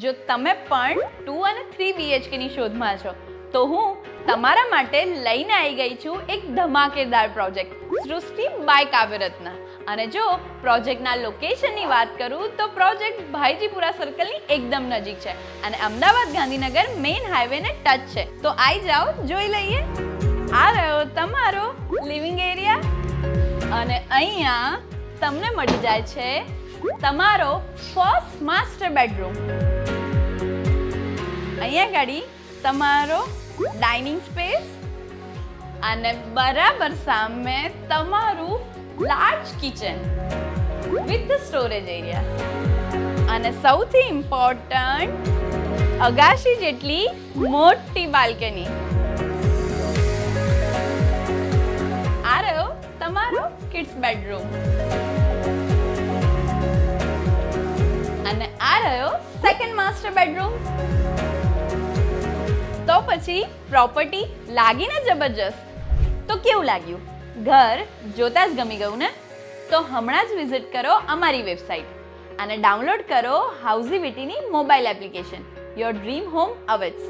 જો તમે પણ 2 અને 3 BHK ની શોધમાં છો તો હું તમારા માટે લઈને આવી ગઈ છું એક ધમાકેદાર પ્રોજેક્ટ સૃષ્ટિ બાય કાવ્યરત્ન. અને જો પ્રોજેક્ટના લોકેશનની વાત કરું તો પ્રોજેક્ટ ભાઈજીપુરા સર્કલની એકદમ નજીક છે અને અમદાવાદ ગાંધીનગર મેઇન હાઈવેને ટચ છે. તો આવી જાઓ, જોઈ લઈએ. આ રહ્યો તમારો લિવિંગ એરિયા અને અહીંયા તમને મળી જાય છે તમારો ફર્સ્ટ માસ્ટર બેડરૂમ. અહીંયા ગાડી તમારો ડાઇનિંગ સ્પેસ અને બરાબર સામે તમારું large kitchen with storage area અને સૌથી ઇમ્પોર્ટન્ટ અગાશી જેટલી મોટી બાલ્કની. આ રહ્યો તમારો કિડ્સ બેડરૂમ અને આ રહ્યો સેકન્ડ માસ્ટર બેડરૂમ. તો પછી પ્રોપર્ટી લાગીને જબરજસ્ત. તો કેવું લાગ્યું? ઘર જોતા જ ગમી ગયું ને? તો હમણાં જ વિઝિટ કરો અમારી વેબસાઇટ અને ડાઉનલોડ કરો હાઉસીવિટીની mobile application. Your dream home અવેટ્સ.